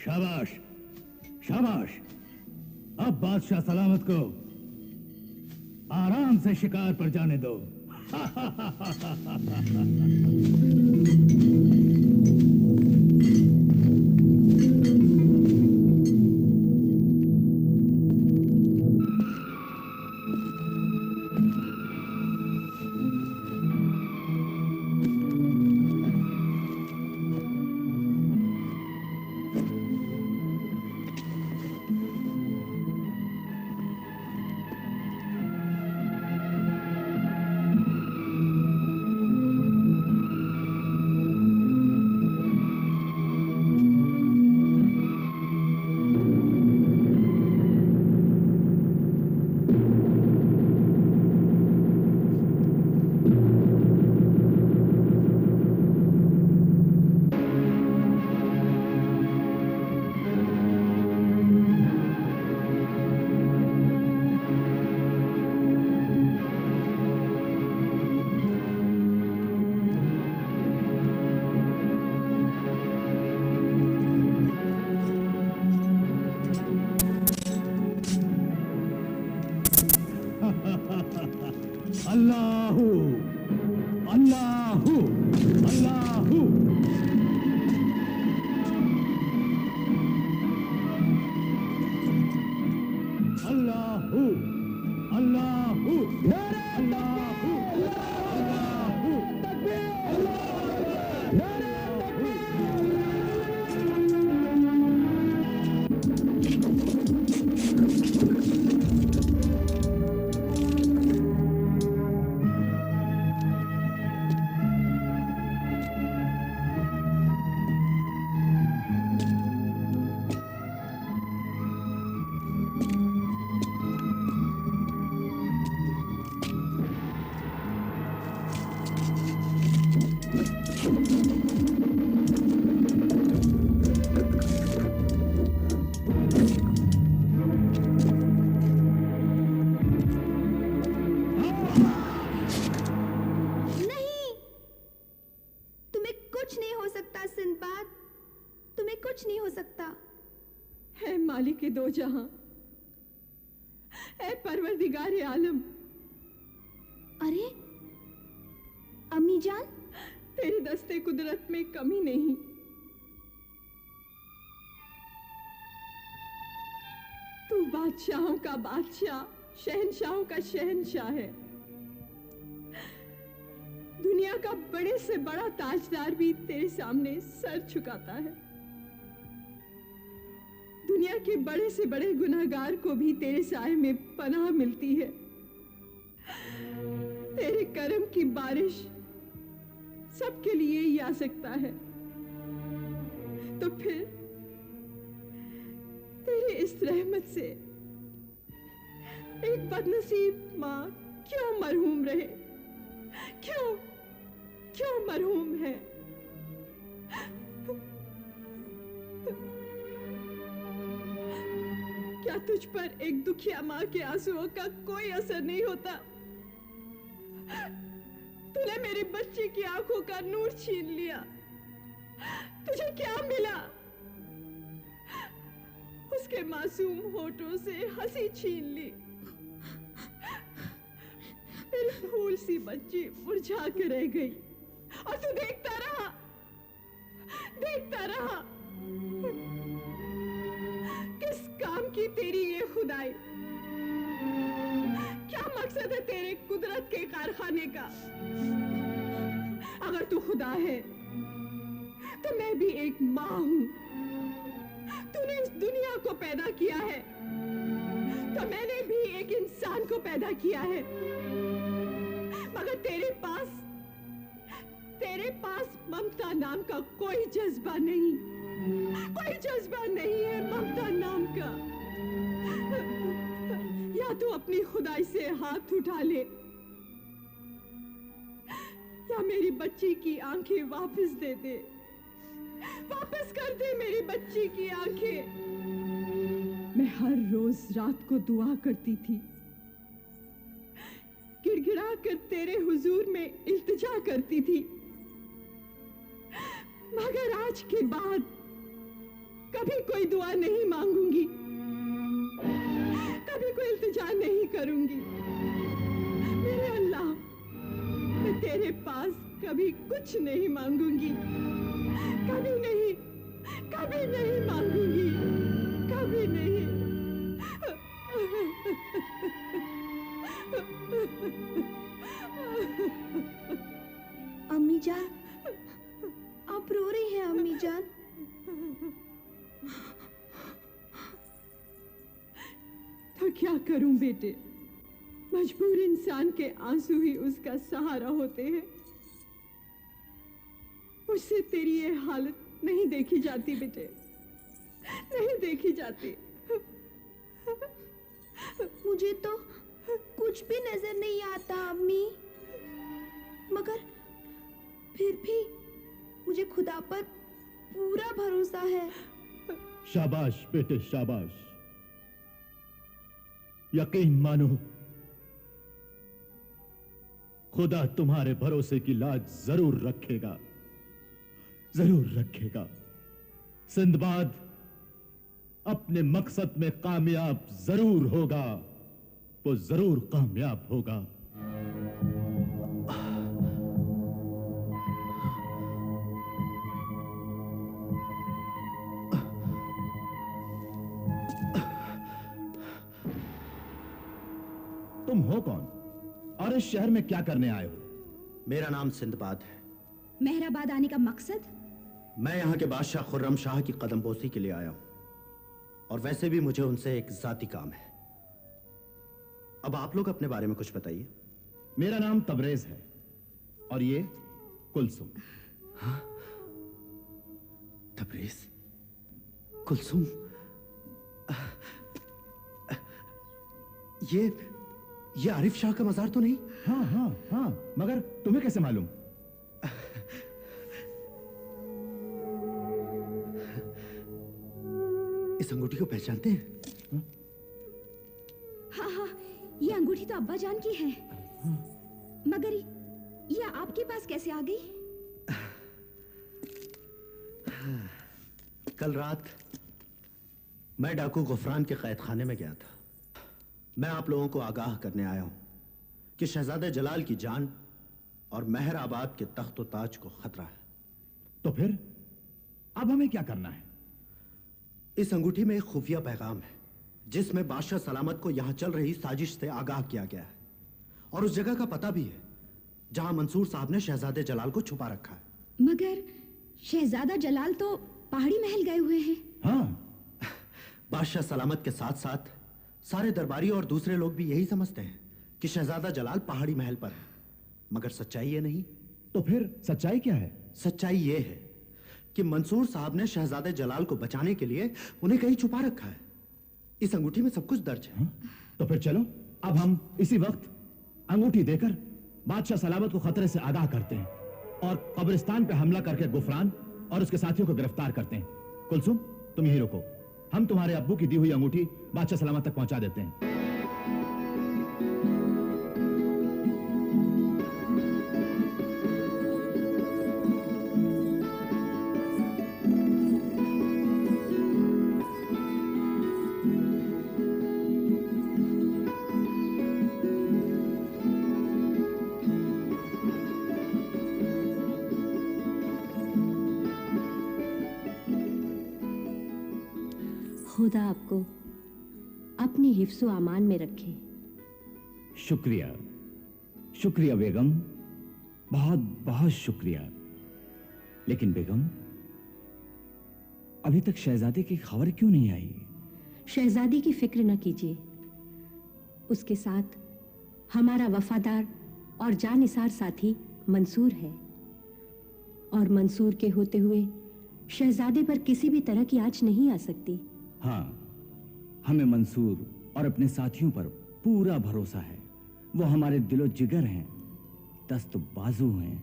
शाबाश शाबाश। अब बादशाह सलामत को आराम से शिकार पर जाने दो। अल्लाहू अल्लाहू अल्लाहू। अल्लाहू अल्लाहू अल्लाहू अल्लाहू तकबीर। दो जहां, ऐ परवरदिगार आलम। अरे अम्मी जान, तेरे दस्ते कुदरत में कमी नहीं। तू बादशाहों का बादशाह, शहंशाहों का शहंशाह है। दुनिया का बड़े से बड़ा ताजदार भी तेरे सामने सर झुकाता है। दुनिया के बड़े से बड़े गुनहगार को भी तेरे साए में पनाह मिलती है। तेरे करम की बारिश सबके लिए ही आ सकता है, तो फिर तेरे इस रहमत से एक बदनसीब माँ क्यों मरहूम रहे? क्यों मरहूम है? क्या तुझ पर एक दुखिया माँ के आंसुओं का कोई असर नहीं होता? तूने मेरी बच्ची की आंखों का नूर छीन लिया। तुझे क्या मिला? उसके मासूम होठों से हंसी छीन ली। मेरी फूल सी बच्ची मुरझा के रह गई और तू देखता रहा। किस काम की तेरी ये खुदाई? क्या मकसद है तेरे कुदरत के कारखाने का? अगर तू खुदा है तो मैं भी एक माँ हूं। तूने इस दुनिया को पैदा किया है तो मैंने भी एक इंसान को पैदा किया है। मगर तेरे तेरे पास ममता नाम का कोई जज्बा नहीं, कोई जज्बा नहीं है ममता नाम का। या तू अपनी खुदाई से हाथ उठा ले, या मेरी बच्ची की आंखें वापस दे दे, वापस कर दे मेरी बच्ची की आंखें। मैं हर रोज रात को दुआ करती थी, गिड़गिड़ा कर तेरे हुजूर में इल्तिजा करती थी, मगर आज के बाद कभी कोई दुआ नहीं मांगूंगी, कभी कोई इल्तिजा नहीं करूंगी। मेरे अल्लाह, मैं तेरे पास कभी कुछ नहीं मांगूंगी, कभी नहीं, कभी नहीं मांगूंगी, कभी नहीं। अम्मी जान, आप रो रही हैं अम्मी जान? तो क्या करूं बेटे, मजबूर इंसान के आंसू ही उसका सहारा होते हैं। मुझसे तेरी ये हालत नहीं देखी जाती बेटे, नहीं देखी जाती। मुझे तो कुछ भी नजर नहीं आता अम्मी, मगर फिर भी मुझे खुदा पर पूरा भरोसा है। शाबाश बेटे शाबाश, यकीन मानो, खुदा तुम्हारे भरोसे की लाज जरूर रखेगा, जरूर रखेगा। सिंदबाद अपने मकसद में कामयाब जरूर होगा, वो जरूर कामयाब होगा। तुम हो कौन और इस शहर में क्या करने आए हो? मेरा नाम सिंदबाद है। मेहराबाद आने का मकसद? मैं यहाँ के बादशाह खुर्रम शाह की कदमबोसी के लिए आया हूं, और वैसे भी मुझे उनसे एक जाती काम है। अब आप लोग अपने बारे में कुछ बताइए। मेरा नाम तबरेज है और ये कुलसुम। हाँ? तबरेज, कुलसुम, ये आरिफ शाह का मजार तो नहीं? हाँ हाँ हाँ, मगर तुम्हें कैसे मालूम? इस अंगूठी को पहचानते हैं? हाँ हाँ, ये अंगूठी तो अब्बा जान की है, मगर ये आपके पास कैसे आ गई? कल रात मैं डाकू गुफरान के कैद खाने में गया था। मैं आप लोगों को आगाह करने आया हूं कि शहजादे जलाल की जान और मेहराबाद के तख्त व ताज को खतरा है। तो फिर अब हमें क्या करना है? इस अंगूठी में एक खुफिया पैगाम है जिसमें बादशाह सलामत को यहां चल रही साजिश से आगाह किया गया है, और उस जगह का पता भी है जहां मंसूर साहब ने शहजादे जलाल को छुपा रखा है। मगर शहजादा जलाल तो पहाड़ी महल गए हुए हैं। हाँ, बादशाह सलामत के साथ साथ सारे दरबारी और दूसरे लोग भी यही समझते हैं कि शहजादा जलाल पहाड़ी महल पर है, मगर सच्चाई ये नहीं। तो फिर सच्चाई क्या है? सच्चाई ये है कि मंसूर साहब ने शहजादे जलाल को बचाने के लिए उन्हें कहीं छुपा रखा है। इस अंगूठी में सब कुछ दर्ज है। तो फिर चलो अब हम इसी वक्त अंगूठी देकर बादशाह सलामत को खतरे से आगाह करते हैं और कब्रिस्तान पे हमला करके गुफरान और उसके साथियों को गिरफ्तार करते हैं। कुलसुम, तुम यहीं रुको, हम तुम्हारे अब्बू की दी हुई अंगूठी बादशाह सलामत तक पहुंचा देते हैं। खुदा आपको अपनी हिफ्ज़ो अमान में रखे। शुक्रिया, शुक्रिया बेगम, बहुत बहुत शुक्रिया। लेकिन बेगम, अभी तक शहजादे की खबर क्यों नहीं आई? शहजादी की फिक्र न कीजिए, उसके साथ हमारा वफादार और जानिसार साथी मंसूर है। और मंसूर के होते हुए शहजादे पर किसी भी तरह की आंच नहीं आ सकती। हाँ, हमें मंसूर और अपने साथियों पर पूरा भरोसा है। वो हमारे दिलो जिगर हैं, दस्त बाजू हैं।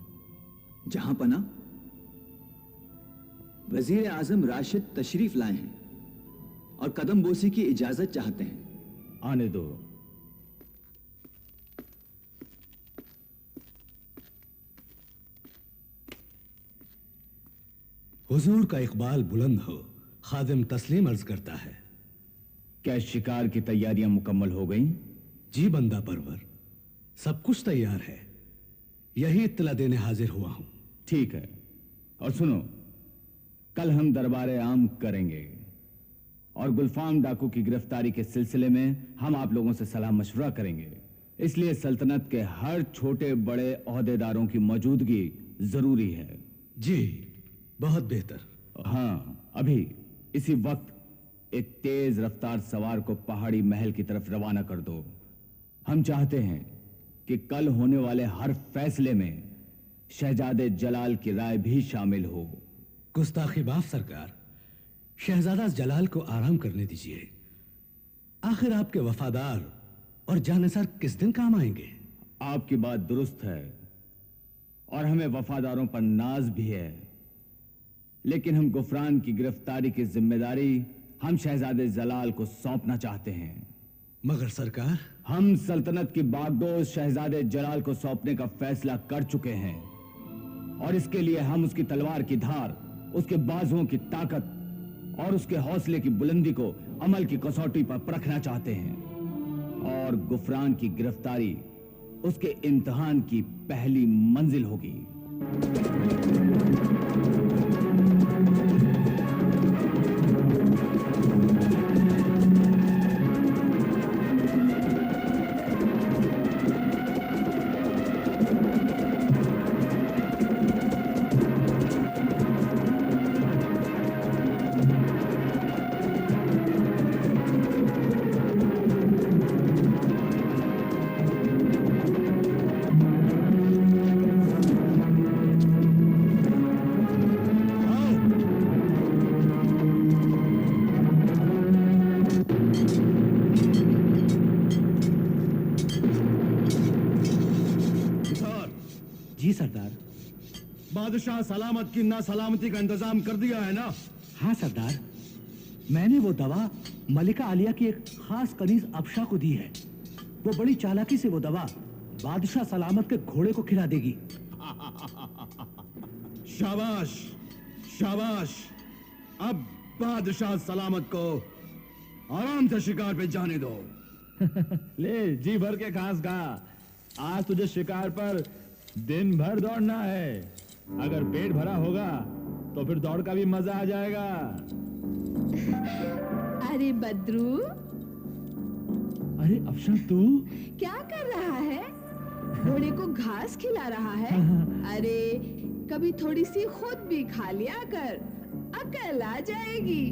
जहां पना वजीर आजम राशिद तशरीफ लाए हैं और कदम बोसी की इजाजत चाहते हैं। आने दो। हुजूर का इकबाल बुलंद हो। खादिम तस्लीम अर्ज करता है। क्या शिकार की तैयारियां मुकम्मल हो गईं? जी बंदा परवर, सब कुछ तैयार है। यही इत्तला देने हाजिर हुआ हूं। ठीक है, और सुनो, कल हम दरबारे आम करेंगे और गुलफाम डाकू की गिरफ्तारी के सिलसिले में हम आप लोगों से सलाह मशवरा करेंगे। इसलिए सल्तनत के हर छोटे बड़े ओहदेदारों की मौजूदगी जरूरी है। जी, बहुत बेहतर। हाँ, अभी इसी वक्त एक तेज रफ्तार सवार को पहाड़ी महल की तरफ रवाना कर दो। हम चाहते हैं कि कल होने वाले हर फैसले में शहजादे जलाल की राय भी शामिल हो। गुस्ताखी माफ सरकार, शहजादा जलाल को आराम करने दीजिए। आखिर आपके वफादार और जानिसार किस दिन काम आएंगे? आपकी बात दुरुस्त है और हमें वफादारों पर नाज भी है, लेकिन हम गुफरान की गिरफ्तारी की जिम्मेदारी हम शहजादे जलाल को सौंपना चाहते हैं। मगर सरकार, हम सल्तनत की बागडोर शहजादे जलाल को सौंपने का फैसला कर चुके हैं और इसके लिए हम उसकी तलवार की धार, उसके बाजुओं की ताकत और उसके हौसले की बुलंदी को अमल की कसौटी पर परखना चाहते हैं। और गुफरान की गिरफ्तारी उसके इम्तिहान की पहली मंजिल होगी। बादशाह सलामत की ना सलामती का इंतजाम कर दिया है ना? हाँ सरदार, मैंने वो दवा मलिका आलिया की एक खास कनीज अफशा को दी है। वो बड़ी चालाकी से वो दवा बादशाह सलामत के घोड़े को खिला देगी। शाबाश शाबाश। अब बादशाह सलामत को आराम से शिकार पे जाने दो। ले जी भर के घास खा। आज तुझे शिकार पर दिन भर दौड़ना है। अगर पेट भरा होगा तो फिर दौड़ का भी मजा आ जाएगा। अरे बद्रू, अरे अफशा तू क्या कर रहा है? घोड़े को घास खिला रहा है? अरे कभी थोड़ी सी खुद भी खा लिया कर, अकल आ जाएगी।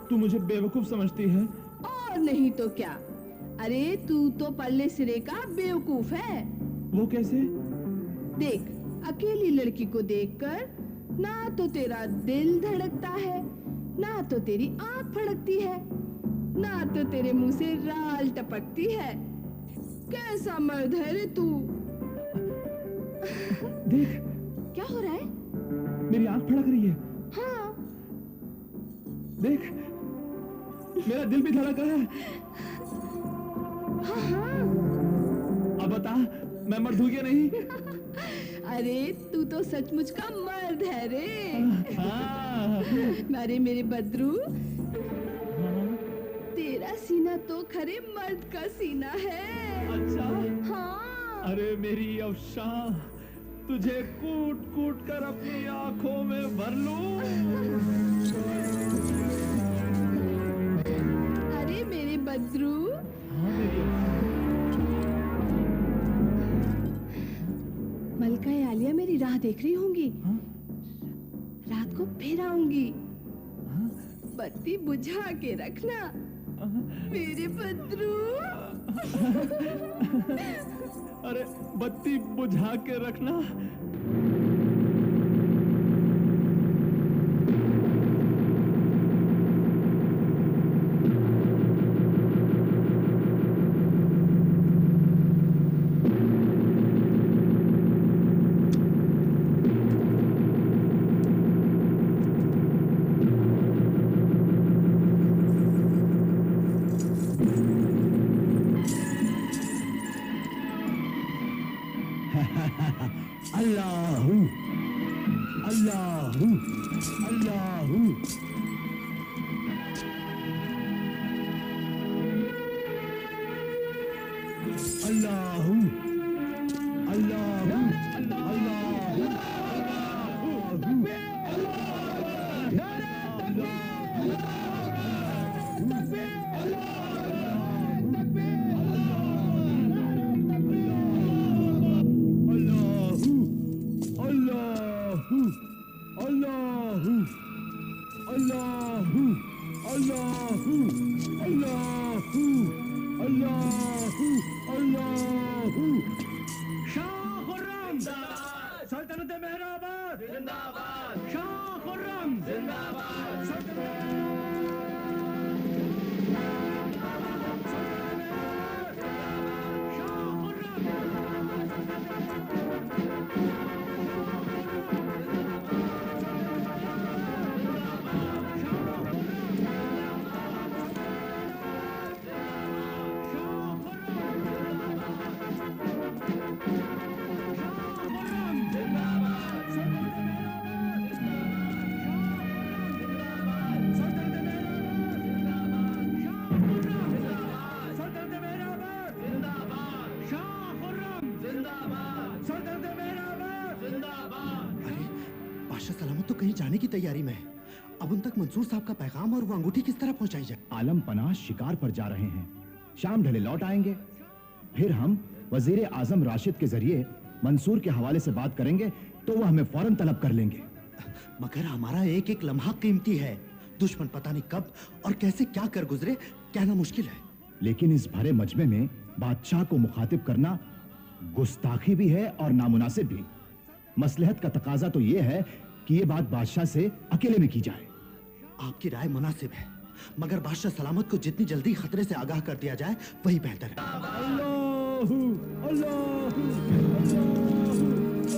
तू मुझे बेवकूफ समझती है? और नहीं तो क्या। अरे तू तो पल्ले सिरे का बेवकूफ है। वो कैसे? देख, अकेली लड़की को देखकर ना तो तेरा दिल धड़कता है, ना तो तेरी आंख फड़कती है, ना तो तेरे मुंह से राल टपकती है। कैसा मर्द है रे तू? देख, क्या हो रहा है? मेरी आंख फड़क रही है। हाँ। देख, मेरा दिल भी धड़क रहा है। हाँ। अब बता, मैं मर्द हूं या नहीं? अरे तू तो सचमुच का मर्द है रे। अरे मेरे बद्रू, तेरा सीना तो खरे मर्द का सीना है। अच्छा? हाँ। अरे मेरी अफशा, तुझे कूट कूट कर अपनी आंखों में भर लूं। अरे मेरे बद्रू, मलका आलिया मेरी राह देख रही होंगी। रात को फिर आऊंगी। बत्ती बुझा के रखना मेरे बद्रू। अरे बत्ती बुझा के रखना। अल्लाहू अल्लाहू अल्लाहू अल्लाहू अल्लाहू तो कहीं जाने की तैयारी में है। अब उन तक मंसूर साहब का पैगाम और वो अंगूठी किस तरह पहुंचाई जाए? आलम पनाह शिकार पर जा रहे हैं, शाम ढले लौट आएंगे। फिर हम वजीर आजम राशिद के जरिए मंसूर के हवाले से बात करेंगे तो वो हमें फौरन तलब कर लेंगे। मगर हमारा एक एक लम्हा कीमती है। दुश्मन पता नहीं कब और कैसे क्या कर गुजरे, कहना मुश्किल है। लेकिन इस भरे मजमे में बादशाह को मुखातिब करना गुस्ताखी भी है और नामुनासिब भी। मसलहत का तकाजा तो यह है कि ये बात बादशाह से अकेले में की जाए। आपकी राय मुनासिब है, मगर बादशाह सलामत को जितनी जल्दी खतरे से आगाह कर दिया जाए वही बेहतर है। अल्लाहू अल्लाहू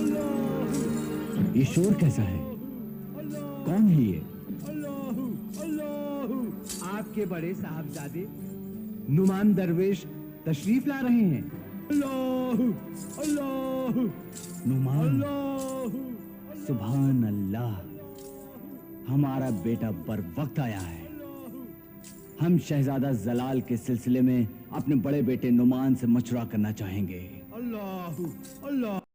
अल्लाहू। ये शोर कैसा है? कौन है ये? अल्लाहू अल्लाहू। आपके बड़े साहबजादे नुमान दरवेश तशरीफ ला रहे हैं। अल्लाहू अल्लाहू। नुमान अल्लाहू सुभान अल्लाह, हमारा बेटा बर वक्त आया है। हम शहजादा जलाल के सिलसिले में अपने बड़े बेटे नुमान से मशवरा करना चाहेंगे। अल्लाहू अल्लाह।